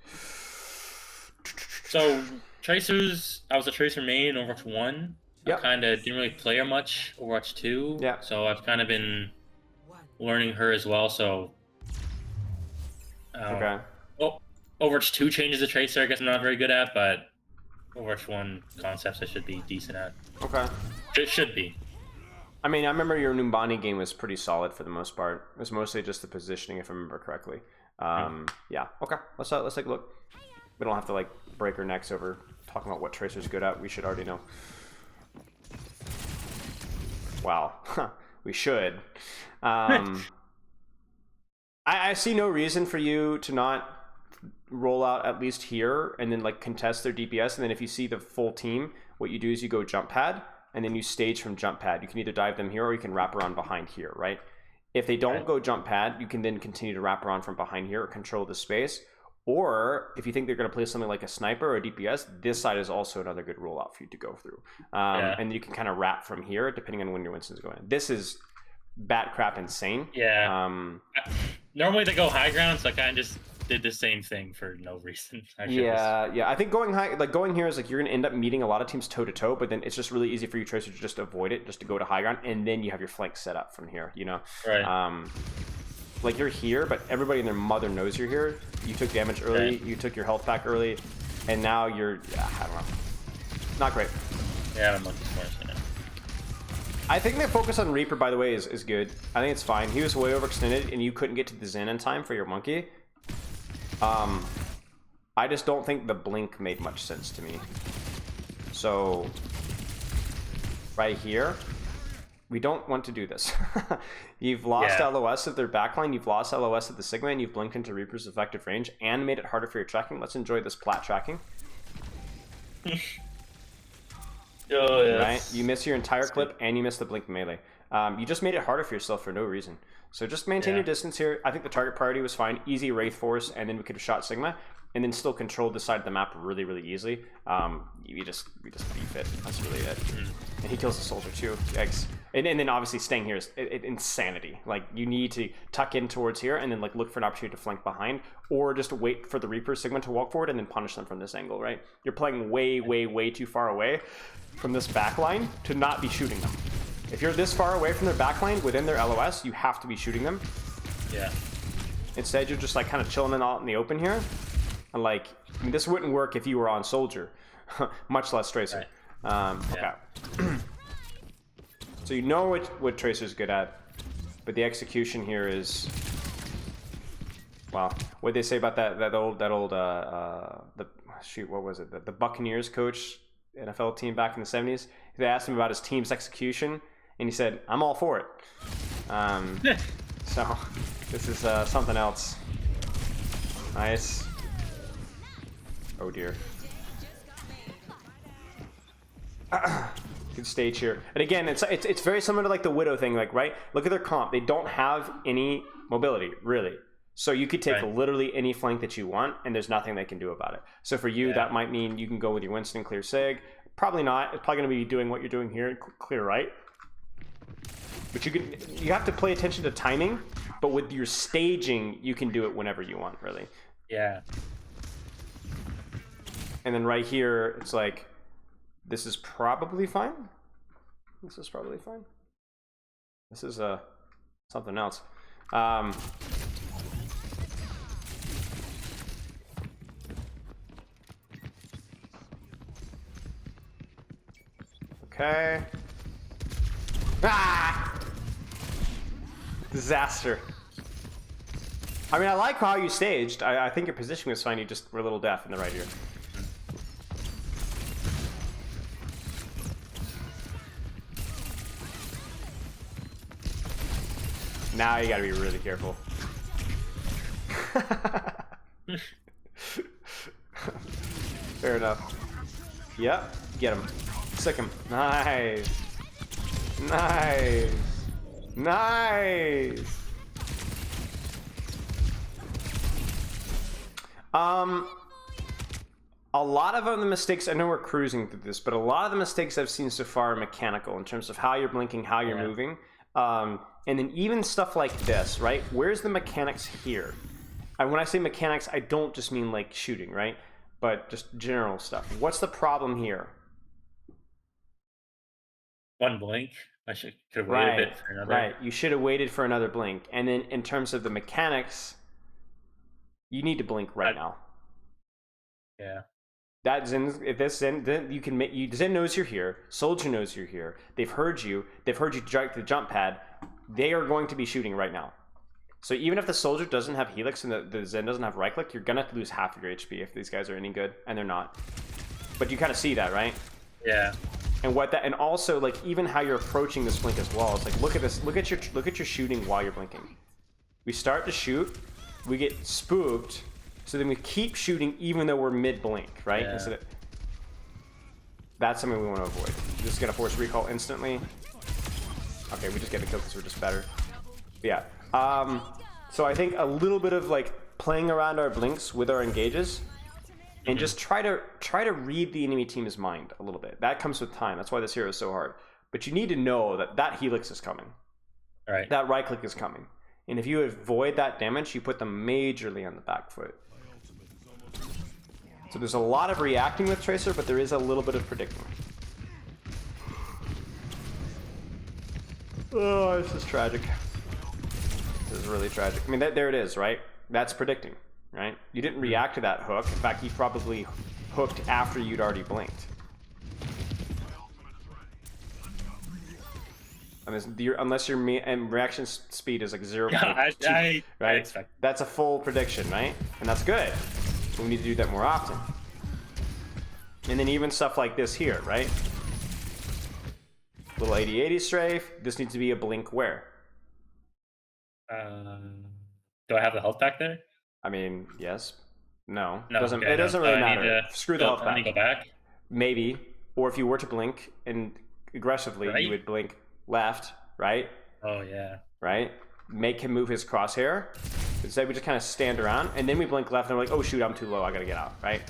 So Tracers, I was a Tracer main in Overwatch 1. Yep. I kind of didn't really play her much Overwatch 2. Yeah. So I've kind of been learning her as well. So okay. Well, Overwatch 2 changes the Tracer. I guess I'm not very good at, but Overwatch 1 concepts I should be decent at. Okay. It should be. I mean, I remember your Numbani game was pretty solid for the most part. It was mostly just the positioning, if I remember correctly. Yeah. Okay. Let's take a look. We don't have to like break our necks over talking about what Tracer's good at. We should already know. Wow. We should. I see no reason for you to not roll out at least here and then like contest their DPS, and then if you see the full team, what you do is you go jump pad and then you stage from jump pad. You can either dive them here or you can wrap around behind here, right? If they don't go jump pad, you can then continue to wrap around from behind here or control the space. Or if you think they're going to play something like a sniper or a DPS, this side is also another good rollout for you to go through. And you can kind of wrap from here depending on when your Winston's going. This is bat crap insane. Yeah. Normally they go high ground, so I kind of just did the same thing for no reason. Yeah. I think going here is like you're gonna end up meeting a lot of teams toe to toe, but then it's just really easy for you, Tracer, to just avoid it, just to go to high ground, and then you have your flank set up from here. You know. Right. Like you're here, but everybody and their mother knows you're here. You took damage early. Right. You took your health pack early, and now you're. I don't know. Not great. Yeah, I'm looking for it. I think their focus on Reaper, by the way, is good. I think it's fine. He was way overextended, and you couldn't get to the Zen in time for your monkey. I just don't think the blink made much sense to me. So, right here, we don't want to do this. You've lost LOS of their backline, you've lost LOS of the Sigma, and you've blinked into Reaper's effective range, and made it harder for your tracking. Let's enjoy this plat tracking. Oh, yeah. Right? You miss your entire clip and you miss the blink melee. You just made it harder for yourself for no reason. So just maintain your distance here. I think the target priority was fine. Easy Wraith Force, and then we could have shot Sigma, and then still controlled the side of the map really, really easily. We just beef it. That's really it. And he kills the soldier too. Yikes. And then obviously staying here is insanity. Like you need to tuck in towards here and then like look for an opportunity to flank behind, or just wait for the Reaper Sigma to walk forward and then punish them from this angle, right? You're playing way, way, way too far away from this backline to not be shooting them. If you're this far away from their backline within their LOS, you have to be shooting them. Yeah. Instead, you're just like kind of chilling out in the open here. And like, I mean, this wouldn't work if you were on Soldier, much less Tracer. Right. Okay. So you know what Tracer's good at, but the execution here is, well, what did they say about that old what was it? The Buccaneers coach, NFL team back in the 70s. They asked him about his team's execution, and he said, "I'm all for it." So this is something else. Nice. Oh dear. Good stage here. And again, it's very similar to like the Widow thing, like, right? Look at their comp. They don't have any mobility, really. So you could take literally any flank that you want, and there's nothing they can do about it. So for you, that might mean you can go with your Winston, clear Sig. Probably not. It's probably going to be doing what you're doing here, clear right. But you have to pay attention to timing, but with your staging, you can do it whenever you want, really. Yeah. And then right here, it's like, this is probably fine. This is probably fine. This is something else. Okay. Ah! Disaster. I mean, I like how you staged. I think your position was fine. You just were a little deaf in the right ear. Now you gotta be really careful. Fair enough. Yep, get him. Sick him. Nice. Nice. Nice. A lot of the mistakes, I know we're cruising through this, but a lot of the mistakes I've seen so far are mechanical in terms of how you're blinking, how you're moving. And then even stuff like this, right? Where's the mechanics here? And when I say mechanics, I don't just mean like shooting, right? But just general stuff. What's the problem here? One blink. I could have waited a bit for another. Right. You should have waited for another blink. And then in terms of the mechanics, you need to blink right now. Yeah. That Zen, if this Zen, then you can make Zen knows you're here. Soldier knows you're here. They've heard you. They've heard you direct the jump pad. They are going to be shooting right now. So even if the soldier doesn't have helix and the Zen doesn't have right click, you're gonna lose half of your HP if these guys are any good, and they're not. But you kind of see that, right? Yeah. And what that, and also like even how you're approaching this blink as well. It's like look at this. Look at your shooting while you're blinking. We start to shoot, we get spooked. So then we keep shooting even though we're mid-blink, right? Yeah. That's something we want to avoid. Just gonna force recall instantly. Okay, we just get the kill because we're just better. But yeah. So I think a little bit of like playing around our blinks with our engages, and just try to read the enemy team's mind a little bit. That comes with time. That's why this hero is so hard. But you need to know that helix is coming. Right. That right click is coming. And if you avoid that damage, you put them majorly on the back foot. So there's a lot of reacting with Tracer, but there is a little bit of predicting. Oh, this is tragic. This is really tragic. I mean, there it is, right? That's predicting, right? You didn't react to that hook. In fact, he probably hooked after you'd already blinked. Unless your reaction speed is like 0.2, right? That's a full prediction, right? And that's good. We need to do that more often. And then even stuff like this here, right? Little 80-80 strafe. This needs to be a blink where? Do I have the health back there? I mean, yes. No. No, it doesn't really matter. Screw the health back. Go back. Maybe. Or if you were to blink and aggressively, you would blink left, right? Oh, yeah. Right? Make him move his crosshair. Instead, we just kind of stand around, and then we blink left, and we're like, oh, shoot, I'm too low. I got to get out, right?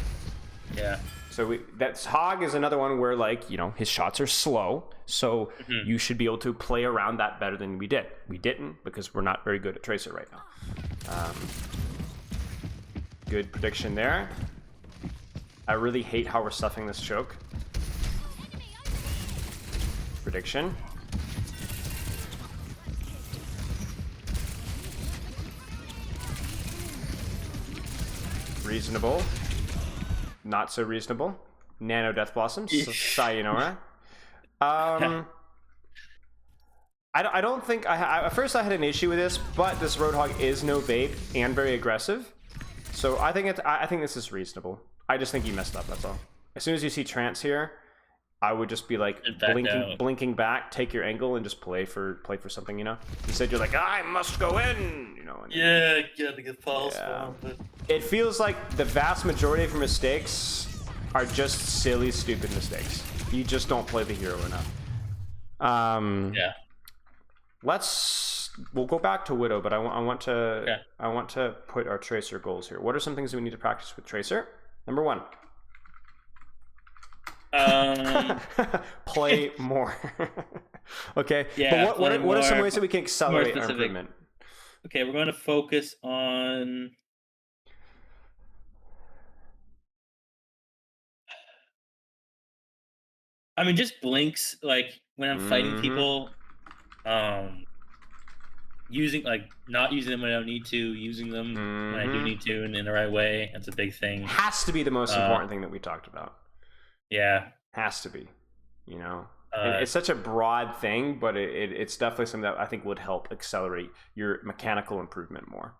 Yeah. So that's Hog is another one where, like, you know, his shots are slow, so you should be able to play around that better than we did. We didn't because we're not very good at Tracer right now. Good prediction there. I really hate how we're stuffing this choke. Prediction. Reasonable. Not so reasonable. Nano Death Blossoms. Sayonara. I don't think at first I had an issue with this, but this Roadhog is no babe and very aggressive. So I think this is reasonable. I just think he messed up, that's all. As soon as you see Trance here, I would just be like blinking back, take your angle, and just play for something, you know. Instead, you're like, I must go in, you know. Yeah, get the false spawn. It feels like the vast majority of your mistakes are just silly, stupid mistakes. You just don't play the hero enough. Yeah. We'll go back to Widow, but I want to put our Tracer goals here. What are some things we need to practice with Tracer? Number 1. Play more. Okay. Yeah. But what are some ways that we can accelerate our improvement? Okay, we're going to focus on. I mean, just blinks. Like when I'm fighting people, not using them when I don't need to, using them when I do need to, and in the right way. That's a big thing. Has to be the most important thing that we talked about. Yeah. Has to be, you know. It's such a broad thing, but it's definitely something that I think would help accelerate your mechanical improvement more.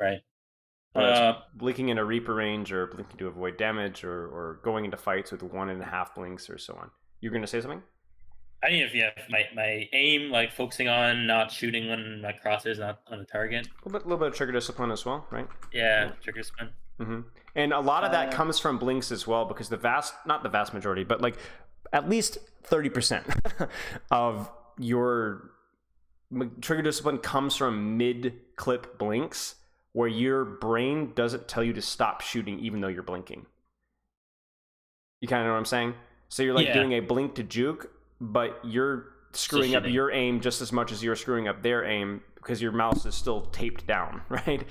Right. Blinking in a Reaper range, or blinking to avoid damage, or going into fights with 1.5 blinks, or so on. You're going to say something? I mean, if my aim, like focusing on not shooting when my crosshair is not on the target. Little bit of trigger discipline as well, right? Yeah, trigger spin. And a lot of that comes from blinks as well, because not the vast majority, but like at least 30% of your trigger discipline comes from mid-clip blinks, where your brain doesn't tell you to stop shooting even though you're blinking. You kind of know what I'm saying? So you're like doing a blink to juke, but you're screwing up your aim just as much as you're screwing up their aim, because your mouse is still taped down, right?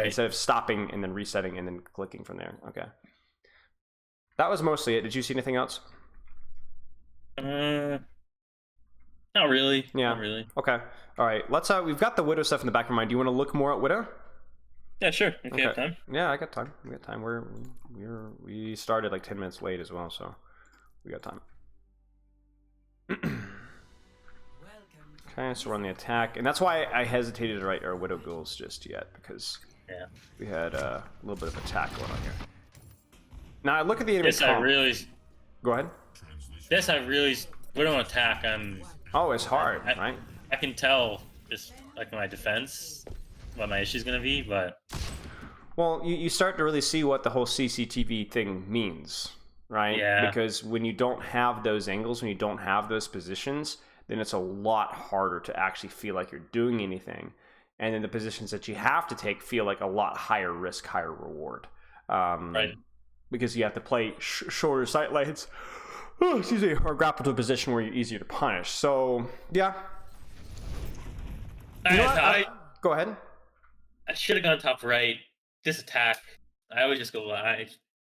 Instead of stopping and then resetting and then clicking from there. Okay. That was mostly it. Did you see anything else? Not really. Yeah. Not really. Okay. All right. Let's. We've got the Widow stuff in the back of our mind. Do you want to look more at Widow? Yeah, sure. If you have time. Yeah, I got time. We got time. We started like 10 minutes late as well, so we got time. Okay, so we're on the attack, and that's why I hesitated to write our Widow goals just yet, because we had a little bit of attack going on here. Now I look at the enemy comp. Go ahead. Widow attack. Oh, it's hard, right? I can tell just like my defense what my issue is gonna be, but well, you start to really see what the whole CCTV thing means, right? Yeah. Because when you don't have those angles, when you don't have those positions, then it's a lot harder to actually feel like you're doing anything. And then the positions that you have to take feel like a lot higher risk, higher reward. Right. Because you have to play shorter sight lines, or grapple to a position where you're easier to punish. So, yeah. Go ahead. I should have gone top right. This attack, I always just go left. I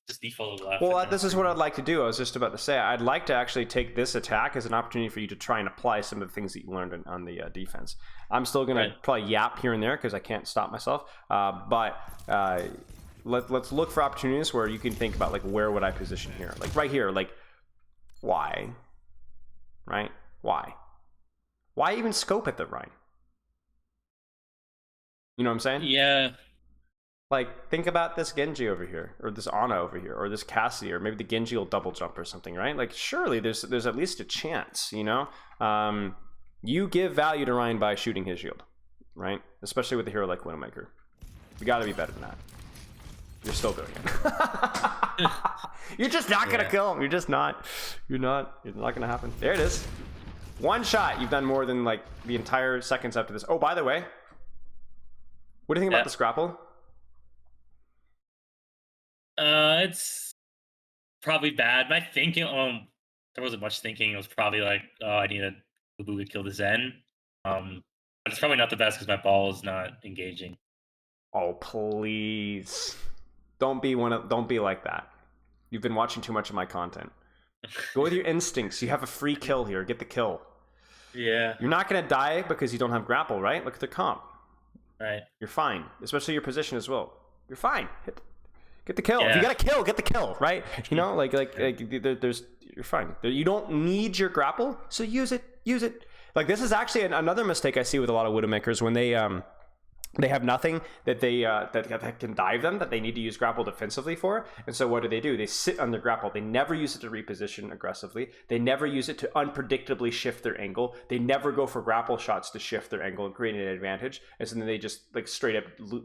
just default left. Well, this is what I'd like to do. I was just about to say, I'd like to actually take this attack as an opportunity for you to try and apply some of the things that you learned on the defense. I'm still going to probably yap here and there because I can't stop myself. But let's look for opportunities where you can think about, like, where would I position here? Like right here, like, why? Right? Why? Why even scope at the Rhine? You know what I'm saying? Yeah. Like, think about this Genji over here, or this Ana over here, or this Cassie, or maybe the Genji will double jump or something, right? Like, surely there's at least a chance, you know? You give value to Ryan by shooting his shield, right? Especially with a hero like Widowmaker. You gotta be better than that. You're still doing it. You're just not gonna kill him. You're just not. It's not gonna happen. There it is. One shot. You've done more than, like, the entire seconds after this. Oh, by the way, what do you think about this grapple? It's probably bad. My thinking, there wasn't much thinking. It was probably like, oh, I need a Boo to kill the Zen. But it's probably not the best because my ball is not engaging. Oh, please. Don't be like that. You've been watching too much of my content. Go with your instincts. You have a free kill here. Get the kill. Yeah. You're not gonna die because you don't have grapple, right? Look at the comp. Right. You're fine. Especially your position as well. You're fine. Get the kill. Yeah. If you got a kill, get the kill, right? You know, like you're fine. You don't need your grapple, so use it. Like, this is actually another mistake I see with a lot of Widowmakers when they have nothing that that can dive them, that they need to use grapple defensively for. And so what do? They sit on their grapple. They never use it to reposition aggressively. They never use it to unpredictably shift their angle. They never go for grapple shots to shift their angle and create an advantage. And so then they just, like, straight up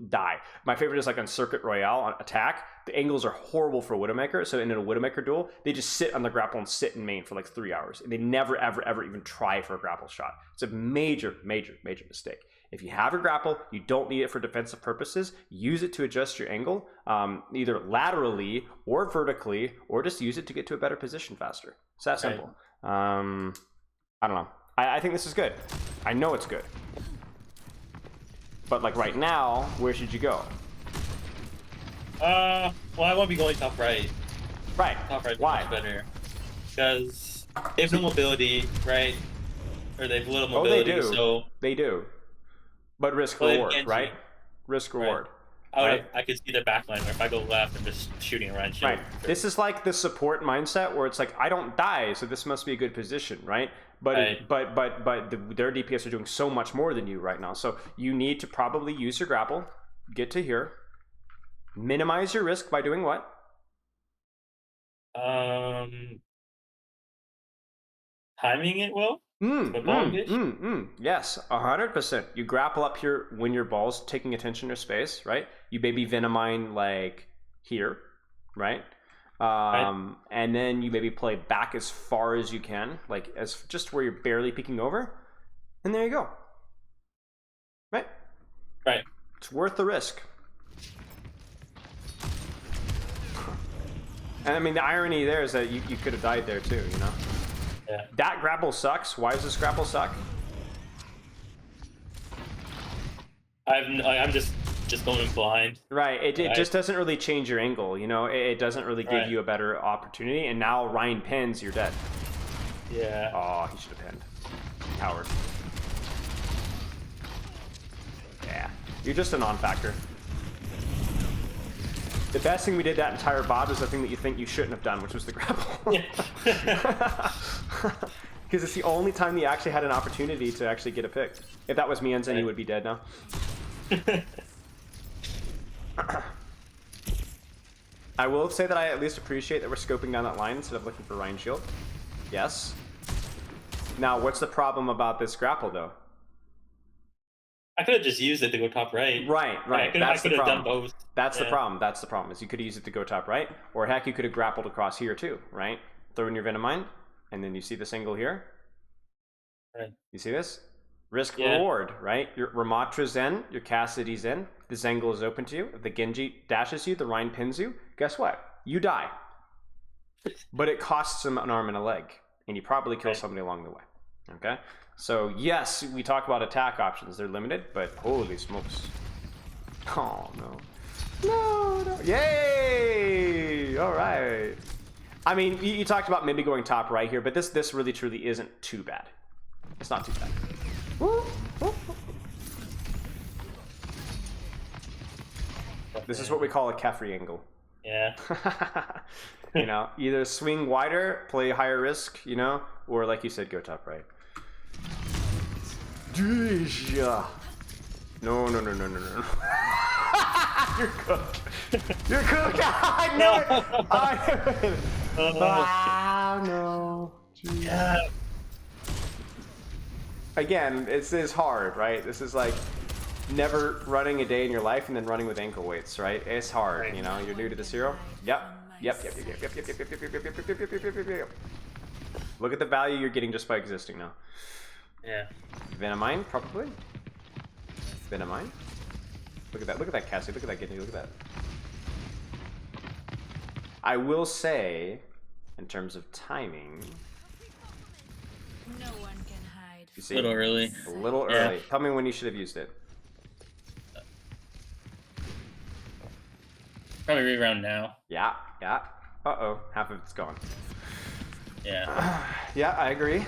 die. My favorite is, like, on Circuit Royale on attack. The angles are horrible for Widowmaker. So in a Widowmaker duel, they just sit on the grapple and sit in main for like 3 hours. And they never, ever even try for a grapple shot. It's a major mistake. If you have a grapple, you don't need it for defensive purposes. Use it to adjust your angle, either laterally or vertically, or just use it to get to a better position faster. It's that simple. I don't know. I think this is good. I know it's good. But, like, right now, where should you go? Well, I won't be going top right. Right. Top right. Why? Much better. Because they have no mobility, right? Or they have little mobility. Oh, they do. So they do. But risk reward, right? Risk reward. Right. I could see their backline where if I go left, I'm just shooting around. Right. This is like the support mindset where it's like, I don't die, so this must be a good position, right? But their DPS are doing so much more than you right now. So you need to probably use your grapple, get to here, minimize your risk by doing what? timing it well. Yes, 100%. You grapple up here when your ball's taking attention to space, right? You maybe Venomine like here, right? Right. And then you maybe play back as far as you can, like as just where you're barely peeking over, and there you go. Right? Right. It's worth the risk. And I mean, the irony there is that you could have died there too, you know? Yeah. That grapple sucks. Why does this grapple suck? I'm just going blind. Right. It just doesn't really change your angle, you know? It doesn't really give Right. you a better opportunity. And now Ryan pins, you're dead. Yeah. Oh, he should have pinned. Coward. Yeah. You're just a non-factor. The best thing we did that entire VOD was the thing that you think you shouldn't have done, which was the grapple. Because it's the only time you actually had an opportunity to actually get a pick. If that was Mienzen, he would be dead now. I will say that I at least appreciate that we're scoping down that line instead of looking for Ryan Shield. Yes. Now, what's the problem about this grapple, though? I could have just used it to go top right. Right. I could have done both. That's the problem. That's the problem. Is you could use it to go top right, or heck, you could have grappled across here too, right? Throw in your Venomine, and then you see this angle here. Right. You see this? Risk reward, right? Your Ramatra's in, your Cassidy's in. This angle is open to you. If the Genji dashes you, the Rhine pins you. Guess what? You die. But it costs him an arm and a leg, and you probably kill somebody along the way. Okay. So yes, we talk about attack options. They're limited, but holy smokes. Oh, no. No. Yay! All right. I mean, you talked about maybe going top right here, but this really truly isn't too bad. It's not too bad. This is what we call a Kefri angle. Yeah. You know, either swing wider, play higher risk, you know, or like you said, go top right. No. You're cooked. You're cooked. I know it. I know it. Ah, no. Jeez. Yeah. Again, this is hard, right? This is like never running a day in your life and then running with ankle weights, right? It's hard, you know. You're new to the hero. Yep. Look at the value you're getting just by existing now. Yeah. Venomine, probably. Venomine. Look at that. Look at that, Cassie. Look at that, Genji. Look at that. I will say, in terms of timing, no one can hide. you see, A little early. A little early. Tell me when you should have used it. Probably reround now. Yeah. Uh-oh. Half of it's gone. Yeah. Yeah, I agree.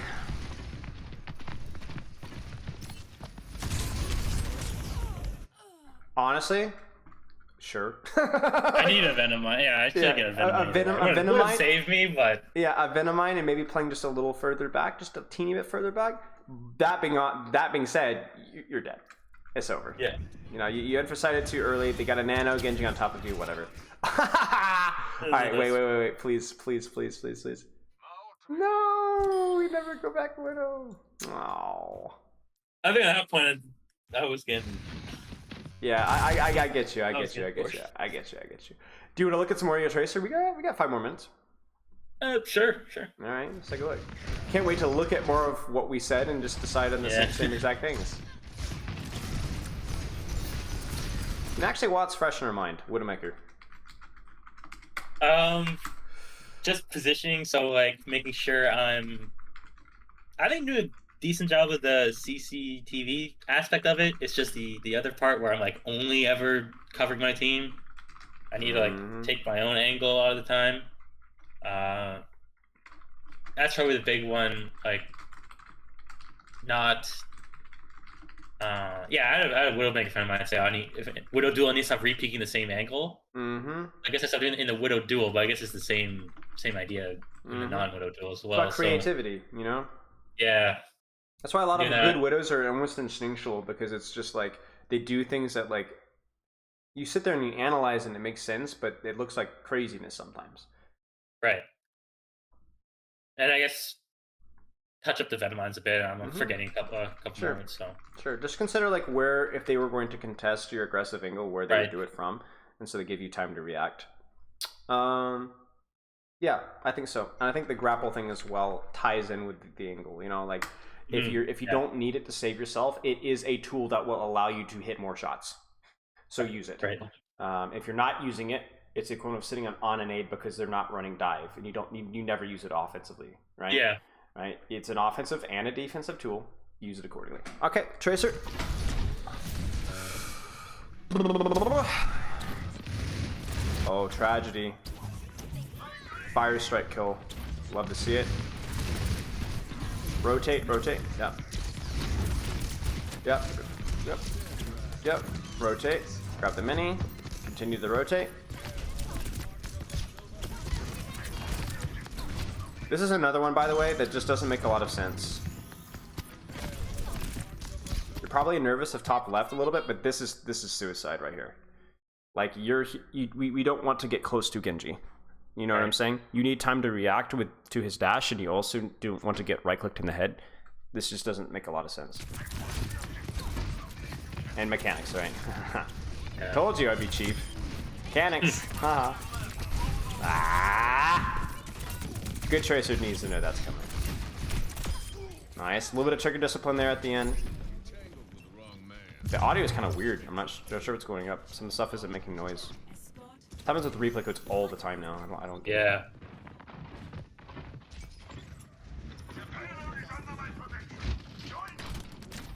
Honestly, sure. I need a Venomine. Yeah, I should get a Venomine. A Venomine save me, but yeah, a Venomine, and maybe playing just a little further back, just a teeny bit further back. That being said, you're dead. It's over. Yeah. You know, you infocided too early. They got a nano Genji on top of you. Whatever. All right, wait. Please. No, we never go back, Widow. Oh. I think at that point I was getting. Yeah, I get you. I get you. Do you want to look at some more of your Tracer? We got 5 more minutes. Sure. All right, let's take a look. Can't wait to look at more of what we said and just decide on the same exact things. And actually, what's fresh in our mind? Widowmaker. Just positioning. So like making sure I think do a decent job with the CCTV aspect of it. It's just the other part where I'm like only ever covering my team. I need to like take my own angle a lot of the time. That's probably the big one. Like, not. I had a Widowmaker friend of mine say, if Widow Duel needs to stop repeaking the same angle. I guess I stopped doing it in the Widow Duel, but I guess it's the same idea in the non-Widow Duel as well. It's about creativity, you know? Yeah. That's why a lot of good Widows are almost instinctual, because it's just like they do things that like you sit there and you analyze and it makes sense, but it looks like craziness sometimes. Right. And I guess touch up the Venom lines a bit. I'm forgetting a couple Sure. moments. So Sure. Just consider like where, if they were going to contest your aggressive angle, where they would do it from, and so they give you time to react. Yeah, I think so. And I think the grapple thing as well ties in with the angle. You know, like if you don't need it to save yourself, it is a tool that will allow you to hit more shots. So use it. Right. If you're not using it, it's the equivalent of sitting on an aid because they're not running dive, and you never use it offensively, right? Yeah. Right. It's an offensive and a defensive tool. Use it accordingly. Okay, Tracer. Oh, tragedy. Fire strike kill. Love to see it. Rotate, rotate. Yep. Yep. Yep. Yep. Rotate. Grab the mini. Continue the rotate. This is another one, by the way, that just doesn't make a lot of sense. You're probably nervous of top left a little bit, but this is suicide right here. Like we don't want to get close to Genji. You know what I'm saying? You need time to react to his dash, and you also don't want to get right-clicked in the head. This just doesn't make a lot of sense. And mechanics, right? Yeah. Told you I'd be cheap. Mechanics. Haha. Ah! Good Tracer needs to know that's coming. Nice. A little bit of trigger discipline there at the end. The audio is kind of weird. I'm not sure what's going up. Some stuff isn't making noise. It happens with replay codes all the time now. I don't get it.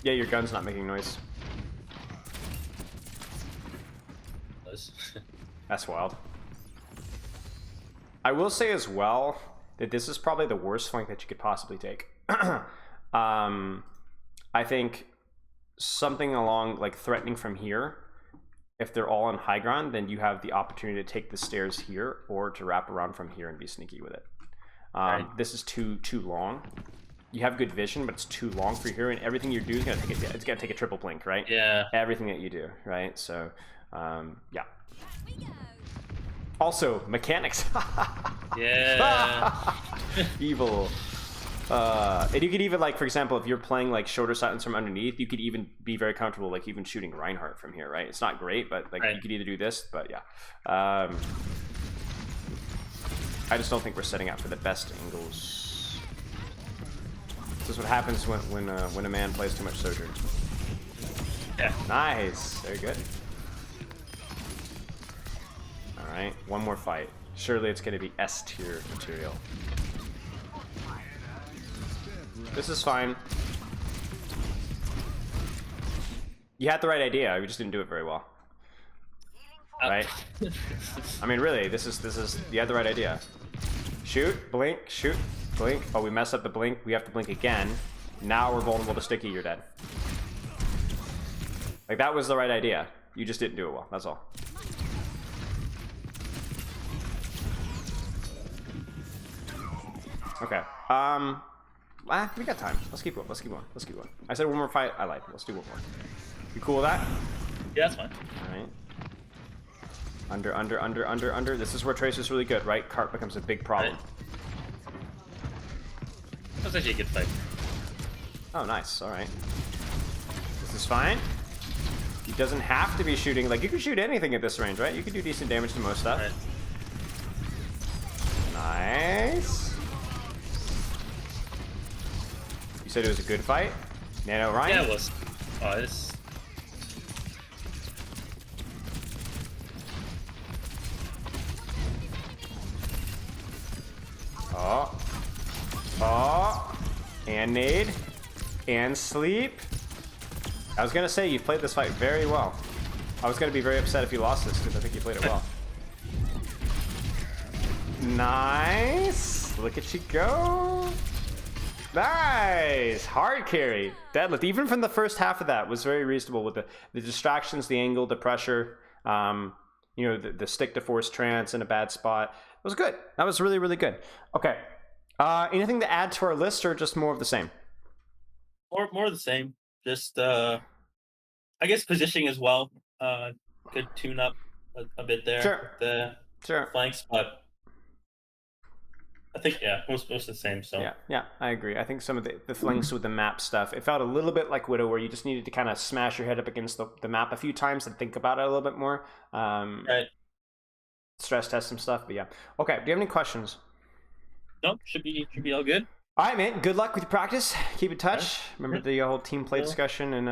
Yeah, your gun's not making noise. That's wild. I will say as well that this is probably the worst flank that you could possibly take. I think something along like threatening from here, if they're all on high ground, then you have the opportunity to take the stairs here or to wrap around from here and be sneaky with it. This is too long. You have good vision, but it's too long for here, and everything you do is gonna take it's gonna take a triple blink, right? Yeah. Everything that you do, right? So, yeah. Also, mechanics. Yeah. Evil. And you could even, like, for example, if you're playing like shorter silence from underneath, you could even be very comfortable, like even shooting Reinhardt from here, right? It's not great, but like you could either do this, but yeah. I just don't think we're setting out for the best angles. This is what happens when a man plays too much Sojourn. Yeah. Nice. Very good. All right, one more fight. Surely it's going to be S tier material. This is fine. You had the right idea. We just didn't do it very well. Right? I mean, really, this is you had the right idea. Shoot, blink, shoot, blink. Oh, we mess up the blink. We have to blink again. Now we're vulnerable to sticky. You're dead. Like, that was the right idea. You just didn't do it well. That's all. Okay. We got time. Let's keep going. Let's keep going. Let's keep going. I said one more fight. I lied. Let's do one more. You cool with that? Yeah, that's fine. All right. Under. This is where Tracer's really good, right? Cart becomes a big problem. Right. That's actually a good fight. Oh, nice. All right. This is fine. He doesn't have to be shooting. Like, you can shoot anything at this range, right? You can do decent damage to most stuff. Right. Nice. You said it was a good fight? Nano Ryan? Yeah, it was. Oh, this. Oh. And nade. And sleep. I was gonna say you played this fight very well. I was gonna be very upset if you lost this because I think you played it well. Nice. Look at you go. Nice. Hard carry. Deadlift. Even from the first half of that was very reasonable with the distractions, the angle, the pressure. You know, the stick to force trance in a bad spot. It was good. That was really, really good. Okay. Anything to add to our list or just more of the same? More of the same. Just I guess positioning as well. Could tune up a bit there. Sure. The Sure. flanks, but I think most the same. So Yeah, I agree. I think some of the flanks with the map stuff, it felt a little bit like Widow, where you just needed to kind of smash your head up against the map a few times and think about it a little bit more. Right. Stress test some stuff, but yeah. Okay, do you have any questions? No, should be all good. All right, man. Good luck with your practice. Keep in touch. Right. Remember the whole team play Will. discussion, and